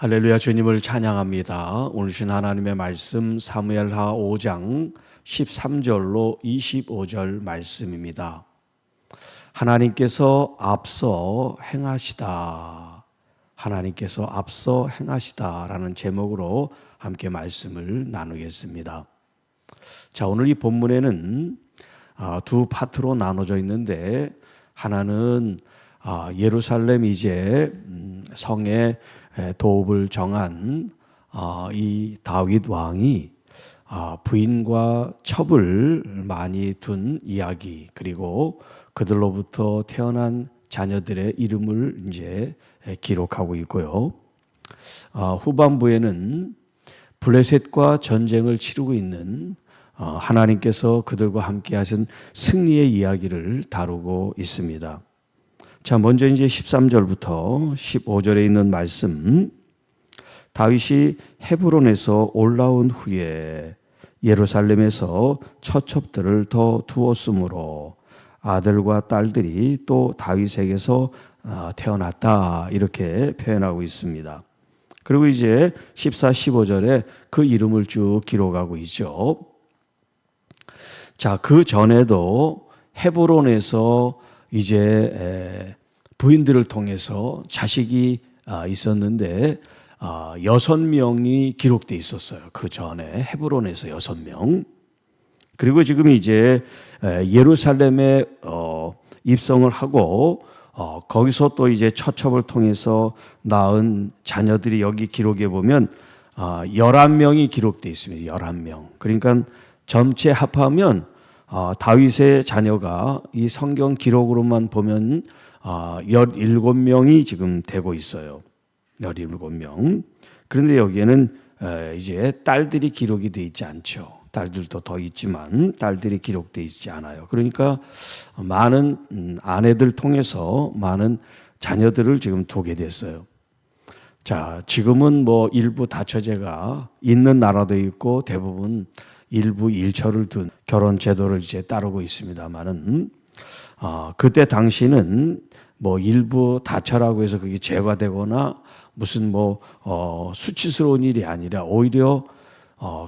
할렐루야, 주님을 찬양합니다. 오늘 주신 하나님의 말씀 사무엘하 5장 13절로 25절 말씀입니다. 하나님께서 앞서 행하시다. 하나님께서 앞서 행하시다라는 제목으로 함께 말씀을 나누겠습니다. 자, 오늘 이 본문에는 두 파트로 나눠져 있는데, 하나는 예루살렘 이제 성의 도읍을 정한 이 다윗 왕이 부인과 첩을 많이 둔 이야기, 그리고 그들로부터 태어난 자녀들의 이름을 이제 기록하고 있고요. 후반부에는 블레셋과 전쟁을 치르고 있는 하나님께서 그들과 함께 하신 승리의 이야기를 다루고 있습니다. 자, 먼저 이제 13절부터 15절에 있는 말씀. 다윗이 헤브론에서 올라온 후에 예루살렘에서 처첩들을 더 두었으므로 아들과 딸들이 또 다윗에게서 태어났다, 이렇게 표현하고 있습니다. 그리고 이제 14, 15절에 그 이름을 쭉 기록하고 있죠. 자, 그 전에도 헤브론에서 이제 부인들을 통해서 자식이 있었는데 6명이 기록되어 있었어요. 그 전에 헤브론에서 6명. 그리고 지금 이제 예루살렘에 입성을 하고 거기서 또 이제 처첩을 통해서 낳은 자녀들이 여기 기록해 보면 11명이 기록되어 있습니다. 11명. 그러니까 전체 합하면 다윗의 자녀가 이 성경 기록으로만 보면 17명이 지금 되고 있어요. 17명. 그런데 여기에는 이제 딸들이 기록이 되어 있지 않죠. 딸들도 더 있지만 딸들이 기록되어 있지 않아요. 그러니까 많은 아내들 통해서 많은 자녀들을 지금 두게 됐어요. 자, 지금은 뭐 일부 다처제가 있는 나라도 있고 대부분 일부 일처를 둔 결혼 제도를 이제 따르고 있습니다만은 그때 당시는 뭐 일부 다처라고 해서 그게 죄가 되거나 무슨 수치스러운 일이 아니라 오히려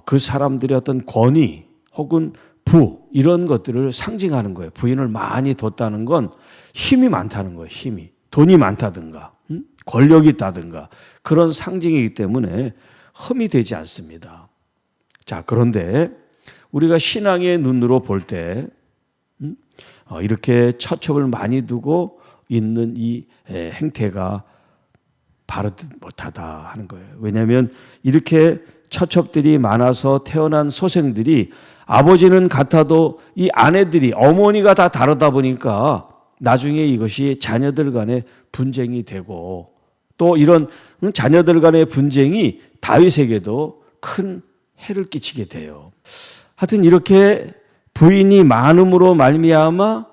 그 사람들의 어떤 권위 혹은 부, 이런 것들을 상징하는 거예요. 부인을 많이 뒀다는 건 힘이 많다는 거예요. 힘이. 돈이 많다든가 권력이 있다든가 그런 상징이기 때문에 흠이 되지 않습니다. 자, 그런데 우리가 신앙의 눈으로 볼 때 이렇게 처첩을 많이 두고 있는 이 행태가 바르지 못하다 하는 거예요. 왜냐하면 이렇게 처첩들이 많아서 태어난 소생들이 아버지는 같아도 이 아내들이, 어머니가 다 다르다 보니까 나중에 이것이 자녀들 간의 분쟁이 되고, 또 이런 자녀들 간의 분쟁이 다윗에게도 큰 해를 끼치게 돼요. 하여튼 이렇게 부인이 많음으로 말미암아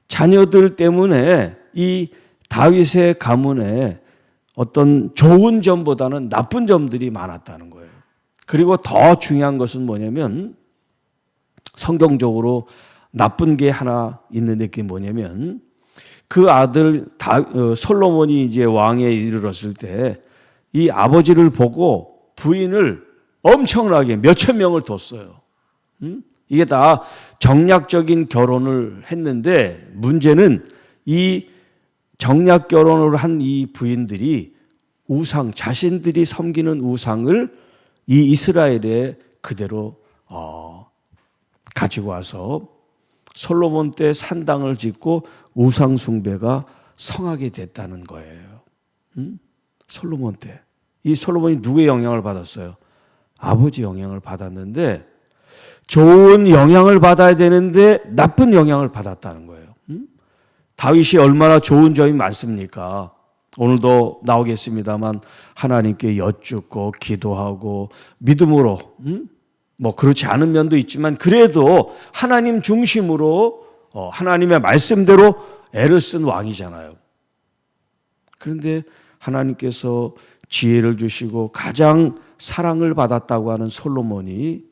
자녀들 때문에 이 다윗의 가문에 어떤 좋은 점보다는 나쁜 점들이 많았다는 거예요. 그리고 더 중요한 것은 뭐냐면, 성경적으로 나쁜 게 하나 있는데 그게 뭐냐면, 그 아들 솔로몬이 이제 왕에 이르렀을 때 이 아버지를 보고 부인을 엄청나게 몇천 명을 뒀어요. 이게 다 정략적인 결혼을 했는데, 문제는 이 정략 결혼을 한 이 부인들이 자신들이 섬기는 우상을 이 이스라엘에 그대로 가지고 와서 솔로몬 때 산당을 짓고 우상 숭배가 성하게 됐다는 거예요. 솔로몬 때. 이 솔로몬이 누구의 영향을 받았어요? 아버지 영향을 받았는데, 좋은 영향을 받아야 되는데 나쁜 영향을 받았다는 거예요. 다윗이 얼마나 좋은 점이 많습니까? 오늘도 나오겠습니다만 하나님께 여쭙고 기도하고 믿음으로, 그렇지 않은 면도 있지만 그래도 하나님 중심으로 하나님의 말씀대로 애를 쓴 왕이잖아요. 그런데 하나님께서 지혜를 주시고 가장 사랑을 받았다고 하는 솔로몬이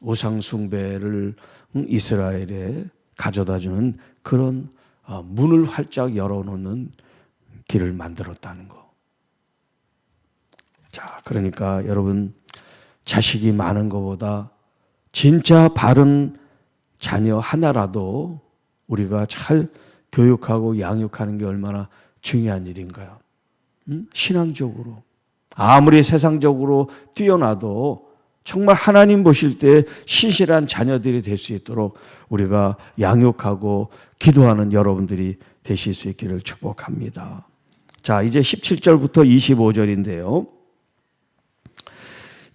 우상 숭배를 이스라엘에 가져다주는 그런 문을 활짝 열어놓는 길을 만들었다는 거. 자, 그러니까 여러분, 자식이 많은 것보다 진짜 바른 자녀 하나라도 우리가 잘 교육하고 양육하는 게 얼마나 중요한 일인가요? 신앙적으로 아무리 세상적으로 뛰어나도 정말 하나님 보실 때 신실한 자녀들이 될 수 있도록 우리가 양육하고 기도하는 여러분들이 되실 수 있기를 축복합니다. 자, 이제 17절부터 25절인데요.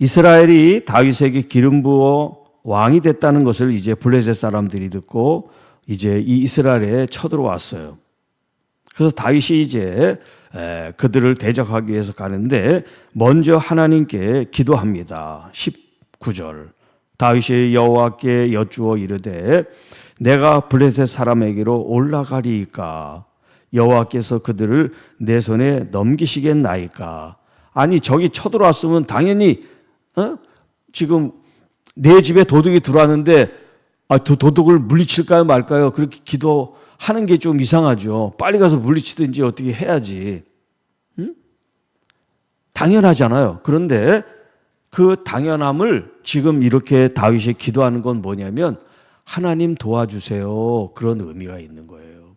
이스라엘이 다윗에게 기름 부어 왕이 됐다는 것을 이제 블레셋 사람들이 듣고 이제 이 이스라엘에 쳐들어왔어요. 그래서 다윗이 이제 그들을 대적하기 위해서 가는데 먼저 하나님께 기도합니다. 19절. 다윗이 여호와께 여쭈어 이르되 내가 블레셋 사람에게로 올라가리이까 여호와께서 그들을 내 손에 넘기시겠나이까. 아니 저기 쳐들어왔으면 당연히 지금 내 집에 도둑이 들어왔는데 도둑을 물리칠까요 말까요? 그렇게 기도하는 게 좀 이상하죠. 빨리 가서 물리치든지 어떻게 해야지. 당연하잖아요. 그런데 그 당연함을 지금 이렇게 다윗이 기도하는 건 뭐냐면 하나님 도와주세요. 그런 의미가 있는 거예요.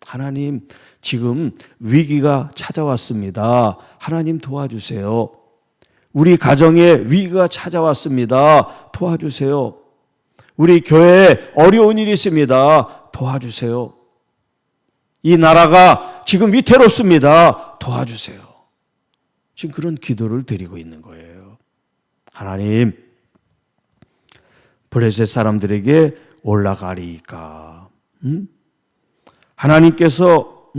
하나님 지금 위기가 찾아왔습니다. 하나님 도와주세요. 우리 가정에 위기가 찾아왔습니다. 도와주세요. 우리 교회에 어려운 일이 있습니다. 도와주세요. 이 나라가 지금 위태롭습니다. 도와주세요. 지금 그런 기도를 드리고 있는 거예요. 하나님, 블레셋 사람들에게 올라가리이까. 하나님께서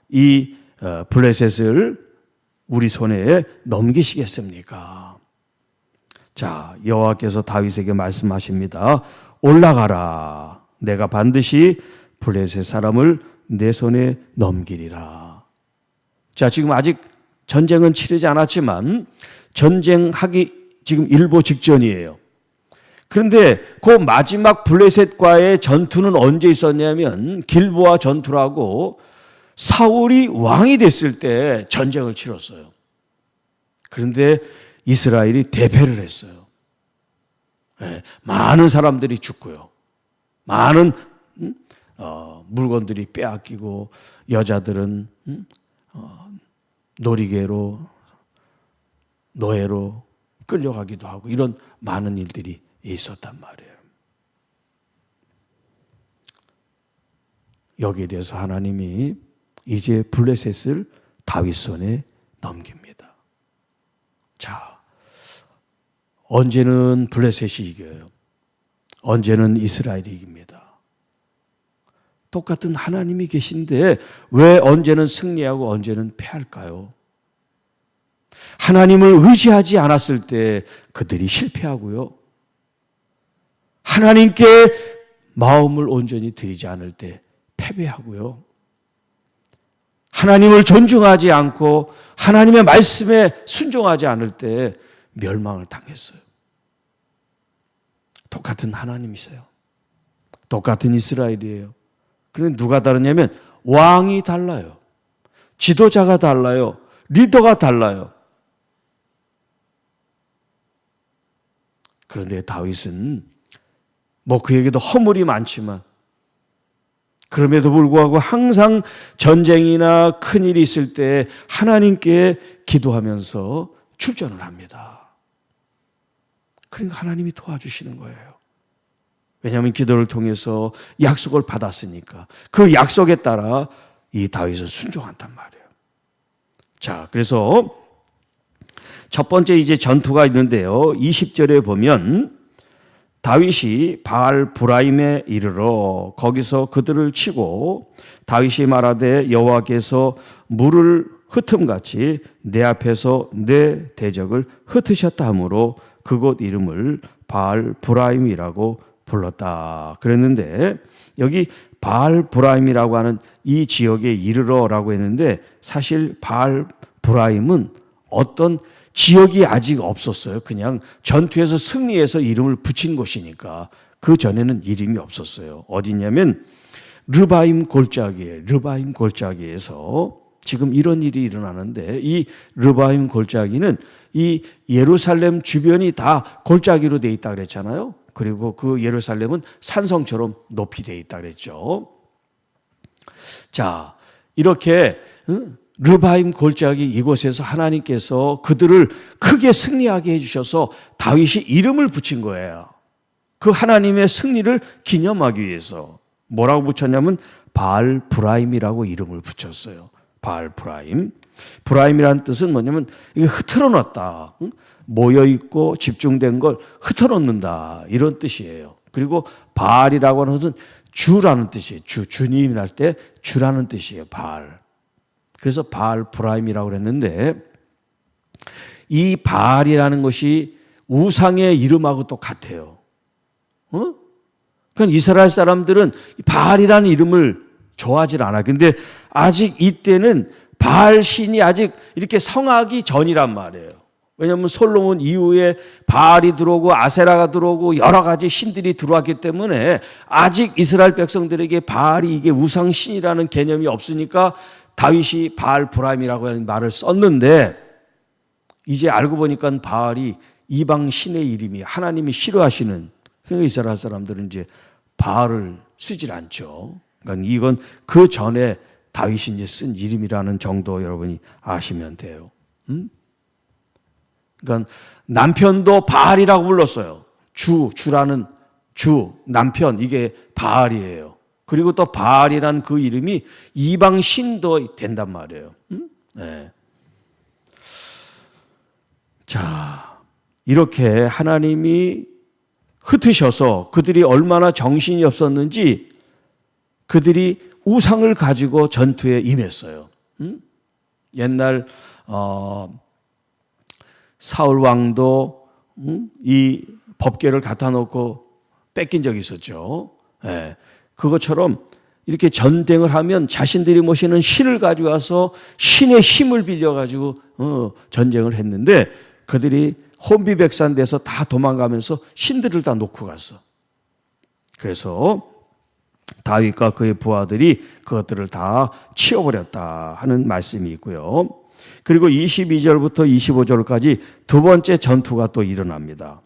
이 블레셋을 우리 손에 넘기시겠습니까? 자, 여호와께서 다윗에게 말씀하십니다. 올라가라. 내가 반드시 블레셋 사람을 내 손에 넘기리라. 자, 지금 아직 전쟁은 치르지 않았지만 전쟁하기 지금 일보 직전이에요. 그런데 그 마지막 블레셋과의 전투는 언제 있었냐면 길보아 전투라고 사울이 왕이 됐을 때 전쟁을 치렀어요. 그런데 이스라엘이 대패를 했어요. 많은 사람들이 죽고요. 많은 물건들이 빼앗기고 여자들은 놀이개로 노예로 끌려가기도 하고 이런 많은 일들이 있었단 말이에요. 여기에 대해서 하나님이 이제 블레셋을 다윗 손에 넘깁니다. 자, 언제는 블레셋이 이겨요. 언제는 이스라엘이 이깁니다. 똑같은 하나님이 계신데 왜 언제는 승리하고 언제는 패할까요? 하나님을 의지하지 않았을 때 그들이 실패하고요. 하나님께 마음을 온전히 드리지 않을 때 패배하고요. 하나님을 존중하지 않고 하나님의 말씀에 순종하지 않을 때 멸망을 당했어요. 똑같은 하나님이세요. 똑같은 이스라엘이에요. 그런데 누가 다르냐면 왕이 달라요. 지도자가 달라요. 리더가 달라요. 그런데 다윗은 그에게도 허물이 많지만 그럼에도 불구하고 항상 전쟁이나 큰일이 있을 때 하나님께 기도하면서 출전을 합니다. 그러니까 하나님이 도와주시는 거예요. 왜냐하면 기도를 통해서 약속을 받았으니까 그 약속에 따라 이 다윗은 순종한단 말이에요. 자, 그래서 첫 번째 이제 전투가 있는데요. 20절에 보면 다윗이 바알 브라임에 이르러 거기서 그들을 치고 다윗이 말하되 여호와께서 물을 흩음같이 내 앞에서 내 대적을 흩으셨다 하므로 그곳 이름을 바알 브라임이라고 불렀다. 그랬는데 여기 바알 브라임이라고 하는 이 지역에 이르러라고 했는데 사실 바알 브라임은 어떤 지역이 아직 없었어요. 그냥 전투에서 승리해서 이름을 붙인 곳이니까 그 전에는 이름이 없었어요. 어디냐면 르바임 골짜기에 르바임 골짜기에서 지금 이런 일이 일어나는데 이 르바임 골짜기는 이 예루살렘 주변이 다 골짜기로 돼 있다 그랬잖아요. 그리고 그 예루살렘은 산성처럼 높이 돼 있다 그랬죠. 자, 이렇게 르바임 골짜기 이곳에서 하나님께서 그들을 크게 승리하게 해주셔서 다윗이 이름을 붙인 거예요. 그 하나님의 승리를 기념하기 위해서 뭐라고 붙였냐면 바알 브라임이라고 이름을 붙였어요. 바알 브라임. 브라임이라는 뜻은 뭐냐면 이게 흐트러 놨다. 모여있고 집중된 걸 흐트러 놓는다. 이런 뜻이에요. 그리고 바알이라고 하는 것은 주라는 뜻이에요. 주님이라 할 때 주라는 뜻이에요. 바알. 그래서 바알 브라임이라고 그랬는데 이 바알이라는 것이 우상의 이름하고 똑같아요. 그러니까 이스라엘 사람들은 바알이라는 이름을 좋아하지 않아. 근데 아직 이때는 바알 신이 아직 이렇게 성하기 전이란 말이에요. 왜냐하면 솔로몬 이후에 바알이 들어오고 아세라가 들어오고 여러 가지 신들이 들어왔기 때문에 아직 이스라엘 백성들에게 바알이 이게 우상신이라는 개념이 없으니까 다윗이 바알 브라임이라고 하는 말을 썼는데 이제 알고 보니까 바알이 이방 신의 이름이 하나님이 싫어하시는, 그러니까 이스라엘 사람들은 이제 바알을 쓰질 않죠. 그러니까 이건 그 전에 다윗이 이제 쓴 이름이라는 정도 여러분이 아시면 돼요. 그러니까 남편도 바알이라고 불렀어요. 주라는 주, 남편, 이게 바알이에요. 그리고 또 바알이라는 그 이름이 이방 신도 된단 말이에요. 네. 자, 이렇게 하나님이 흩으셔서 그들이 얼마나 정신이 없었는지 그들이 우상을 가지고 전투에 임했어요. 옛날 사울 왕도 이 법궤를 갖다 놓고 뺏긴 적이 있었죠. 네. 그것처럼 이렇게 전쟁을 하면 자신들이 모시는 신을 가지고 와서 신의 힘을 빌려가지고 전쟁을 했는데 그들이 혼비백산돼서 다 도망가면서 신들을 다 놓고 갔어. 그래서 다윗과 그의 부하들이 그것들을 다 치워버렸다 하는 말씀이 있고요. 그리고 22절부터 25절까지 두 번째 전투가 또 일어납니다.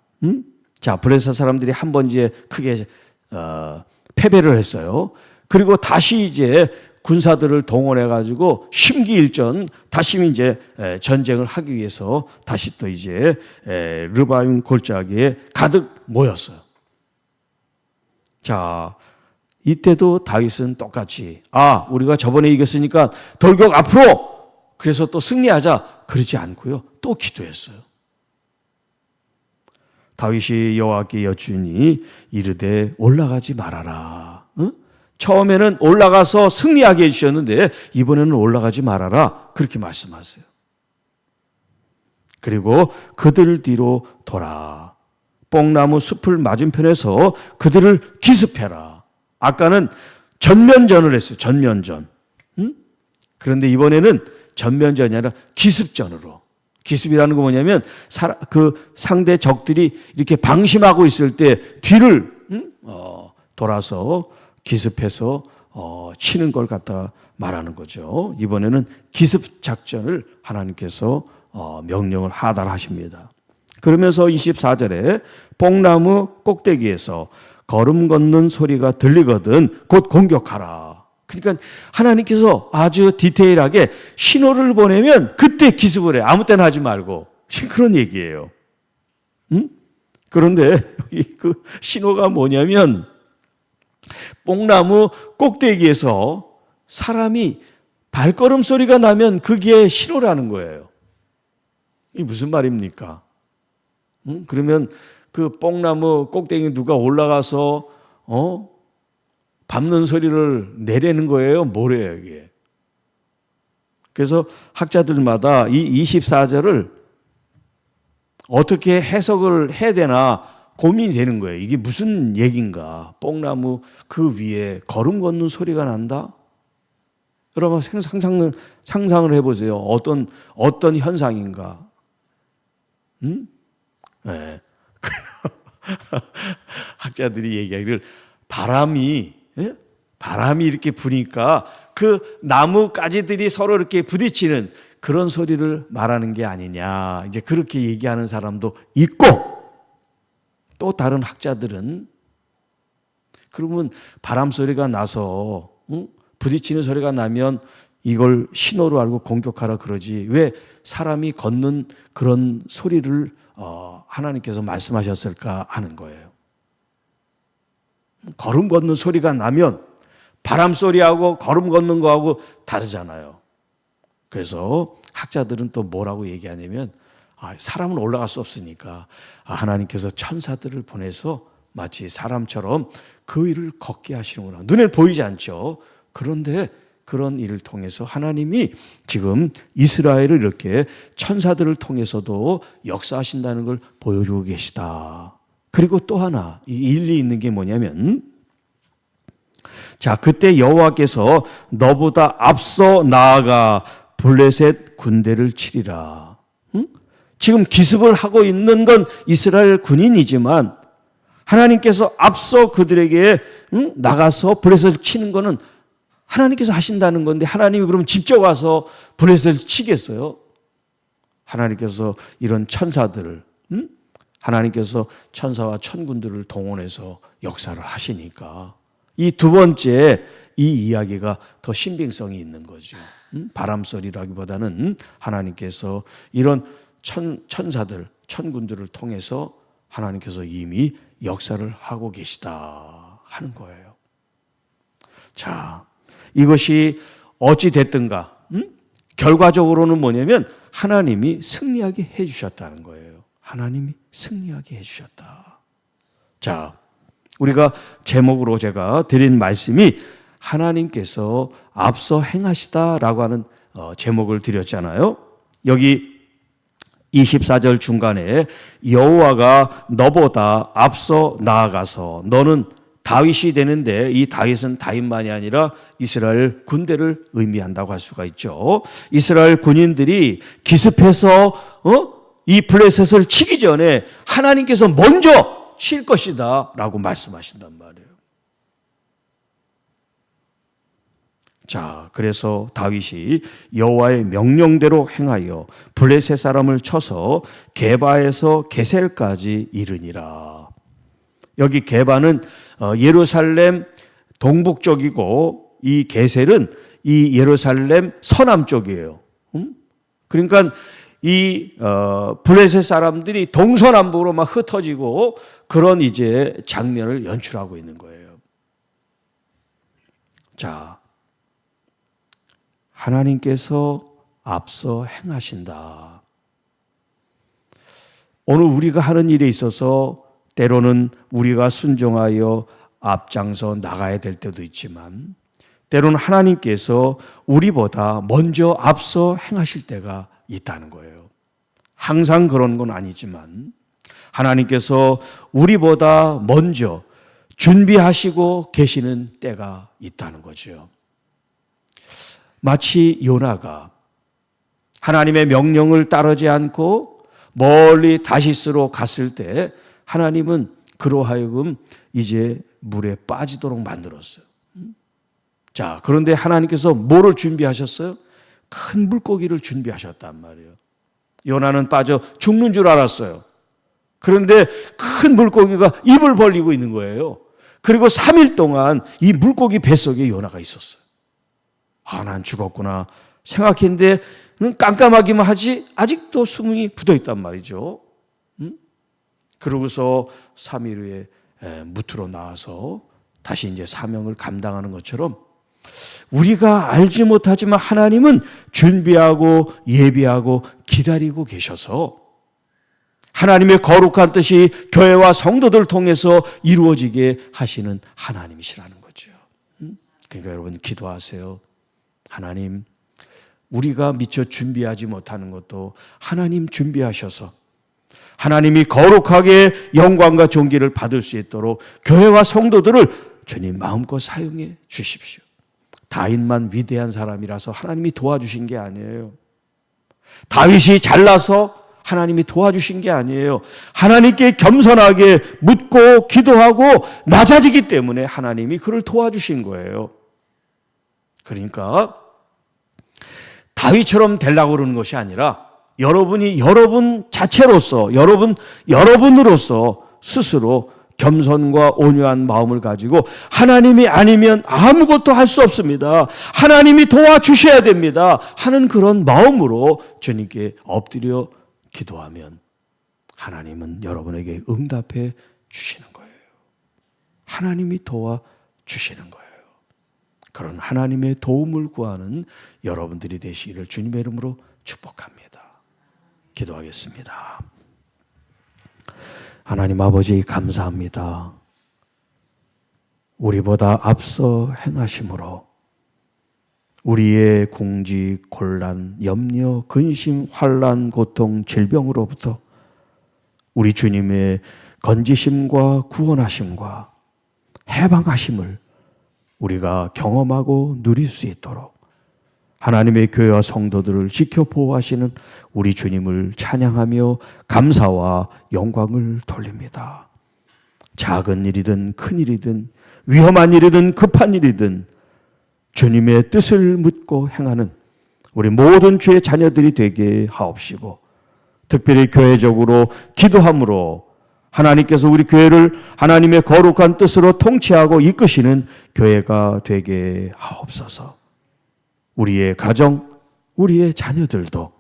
자, 블레셋 사람들이 한 번 이제 크게 패배를 했어요. 그리고 다시 이제 군사들을 동원해가지고 심기일전 다시 이제 전쟁을 하기 위해서 다시 또 이제 르바임 골짜기에 가득 모였어요. 자, 이때도 다윗은 똑같이 우리가 저번에 이겼으니까 돌격 앞으로, 그래서 또 승리하자, 그러지 않고요. 또 기도했어요. 다윗이 여호와께 여쭈니 이르되 올라가지 말아라. 처음에는 올라가서 승리하게 해주셨는데 이번에는 올라가지 말아라, 그렇게 말씀하세요. 그리고 그들 뒤로 돌아 뽕나무 숲을 맞은편에서 그들을 기습해라. 아까는 전면전을 했어요. 전면전. 그런데 이번에는 전면전이 아니라 기습전으로. 기습이라는 거 뭐냐면 그 상대 적들이 이렇게 방심하고 있을 때 뒤를 돌아서 기습해서 치는 걸 갖다 말하는 거죠. 이번에는 기습 작전을 하나님께서 명령을 하달하십니다. 그러면서 24절에 뽕나무 꼭대기에서 걸음 걷는 소리가 들리거든 곧 공격하라. 그러니까 하나님께서 아주 디테일하게 신호를 보내면 그때 기습을 해. 아무 때나 하지 말고. 그런 얘기예요. 그런데 여기 그 신호가 뭐냐면 뽕나무 꼭대기에서 사람이 발걸음 소리가 나면 그게 신호라는 거예요. 이게 무슨 말입니까? 그러면 그 뽕나무 꼭대기 누가 올라가서 밟는 소리를 내려는 거예요? 뭐래요, 이게? 그래서 학자들마다 이 24절을 어떻게 해석을 해야 되나 고민이 되는 거예요. 이게 무슨 얘기인가? 뽕나무 그 위에 걸음 걷는 소리가 난다? 여러분 상상을 해보세요. 어떤 현상인가? 네. 학자들이 얘기하기를 바람이 이렇게 부니까 그 나무 가지들이 서로 이렇게 부딪히는 그런 소리를 말하는 게 아니냐. 이제 그렇게 얘기하는 사람도 있고, 또 다른 학자들은 그러면 바람 소리가 나서 부딪히는 소리가 나면 이걸 신호로 알고 공격하라 그러지, 왜 사람이 걷는 그런 소리를 하나님께서 말씀하셨을까 하는 거예요. 걸음 걷는 소리가 나면 바람 소리하고 걸음 걷는 거하고 다르잖아요. 그래서 학자들은 또 뭐라고 얘기하냐면, 사람은 올라갈 수 없으니까 하나님께서 천사들을 보내서 마치 사람처럼 그 일을 걷게 하시는구나. 눈에 보이지 않죠. 그런데 그런 일을 통해서 하나님이 지금 이스라엘을 이렇게 천사들을 통해서도 역사하신다는 걸 보여주고 계시다. 그리고 또 하나 일리 있는 게 뭐냐면, 자, 그때 여호와께서 너보다 앞서 나아가 블레셋 군대를 치리라. 지금 기습을 하고 있는 건 이스라엘 군인이지만 하나님께서 앞서 그들에게 나가서 블레셋을 치는 거는 하나님께서 하신다는 건데, 하나님이 그러면 직접 와서 블레셋을 치겠어요? 하나님께서 이런 천사들을, 하나님께서 천사와 천군들을 동원해서 역사를 하시니까 이 두 번째 이 이야기가 더 신빙성이 있는 거죠. 바람소리라기보다는 하나님께서 이런 천사들, 천군들을 통해서 하나님께서 이미 역사를 하고 계시다 하는 거예요. 자, 이것이 어찌 됐든가 결과적으로는 뭐냐면 하나님이 승리하게 해주셨다는 거예요. 하나님이 승리하게 해주셨다. 자, 우리가 제목으로 제가 드린 말씀이 하나님께서 앞서 행하시다라고 하는 제목을 드렸잖아요. 여기 24절 중간에 여호와가 너보다 앞서 나아가서, 너는 다윗이 되는데 이 다윗은 다윗만이 아니라 이스라엘 군대를 의미한다고 할 수가 있죠. 이스라엘 군인들이 기습해서 이 블레셋을 치기 전에 하나님께서 먼저 칠 것이다 라고 말씀하신단 말이에요. 자, 그래서 다윗이 여호와의 명령대로 행하여 블레셋 사람을 쳐서 게바에서 게셀까지 이르니라. 여기 게바는 예루살렘 동북쪽이고 이 게셀은 이 예루살렘 서남쪽이에요. 그러니까 이 블레셋 사람들이 동서남북으로 막 흩어지고 그런 이제 장면을 연출하고 있는 거예요. 자, 하나님께서 앞서 행하신다. 오늘 우리가 하는 일에 있어서 때로는 우리가 순종하여 앞장서 나가야 될 때도 있지만, 때로는 하나님께서 우리보다 먼저 앞서 행하실 때가 있다는 거예요. 항상 그런 건 아니지만 하나님께서 우리보다 먼저 준비하시고 계시는 때가 있다는 거죠. 마치 요나가 하나님의 명령을 따르지 않고 멀리 다시스로 갔을 때 하나님은 그로 하여금 이제 물에 빠지도록 만들었어요. 자, 그런데 하나님께서 뭐를 준비하셨어요? 큰 물고기를 준비하셨단 말이에요. 요나는 빠져 죽는 줄 알았어요. 그런데 큰 물고기가 입을 벌리고 있는 거예요. 그리고 3일 동안 이 물고기 뱃속에 요나가 있었어요. 난 죽었구나 생각했는데 깜깜하기만 하지 아직도 숨이 붙어있단 말이죠. 그러고서 3일 후에 무트로 나와서 다시 이제 사명을 감당하는 것처럼 우리가 알지 못하지만 하나님은 준비하고 예비하고 기다리고 계셔서 하나님의 거룩한 뜻이 교회와 성도들 통해서 이루어지게 하시는 하나님이시라는 거죠. 그러니까 여러분 기도하세요. 하나님, 우리가 미처 준비하지 못하는 것도 하나님 준비하셔서 하나님이 거룩하게 영광과 존귀를 받을 수 있도록 교회와 성도들을 주님 마음껏 사용해 주십시오. 다윗만 위대한 사람이라서 하나님이 도와주신 게 아니에요. 다윗이 잘나서 하나님이 도와주신 게 아니에요. 하나님께 겸손하게 묻고 기도하고 낮아지기 때문에 하나님이 그를 도와주신 거예요. 그러니까 다윗처럼 되려고 그러는 것이 아니라 여러분이 여러분 자체로서 여러분으로서 스스로 겸손과 온유한 마음을 가지고 하나님이 아니면 아무것도 할 수 없습니다. 하나님이 도와주셔야 됩니다. 하는 그런 마음으로 주님께 엎드려 기도하면 하나님은 여러분에게 응답해 주시는 거예요. 하나님이 도와주시는 거예요. 그런 하나님의 도움을 구하는 여러분들이 되시기를 주님의 이름으로 축복합니다. 기도하겠습니다. 하나님 아버지 감사합니다. 우리보다 앞서 행하심으로 우리의 궁지, 곤란, 염려, 근심, 환난, 고통, 질병으로부터 우리 주님의 건지심과 구원하심과 해방하심을 우리가 경험하고 누릴 수 있도록 하나님의 교회와 성도들을 지켜 보호하시는 우리 주님을 찬양하며 감사와 영광을 돌립니다. 작은 일이든 큰 일이든 위험한 일이든 급한 일이든 주님의 뜻을 묻고 행하는 우리 모든 주의 자녀들이 되게 하옵시고 특별히 교회적으로 기도함으로 하나님께서 우리 교회를 하나님의 거룩한 뜻으로 통치하고 이끄시는 교회가 되게 하옵소서. 우리의 가정, 우리의 자녀들도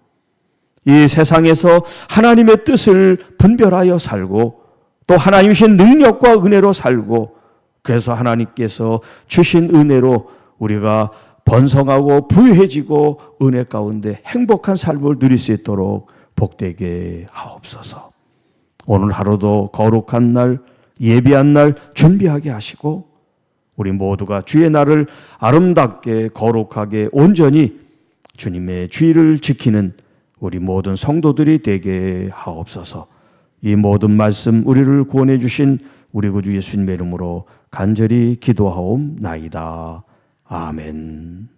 이 세상에서 하나님의 뜻을 분별하여 살고 또 하나님이신 능력과 은혜로 살고 그래서 하나님께서 주신 은혜로 우리가 번성하고 부유해지고 은혜 가운데 행복한 삶을 누릴 수 있도록 복되게 하옵소서. 오늘 하루도 거룩한 날, 예비한 날 준비하게 하시고 우리 모두가 주의 날을 아름답게 거룩하게 온전히 주님의 주의를 지키는 우리 모든 성도들이 되게 하옵소서. 이 모든 말씀 우리를 구원해 주신 우리 구주 예수님의 이름으로 간절히 기도하옵나이다. 아멘.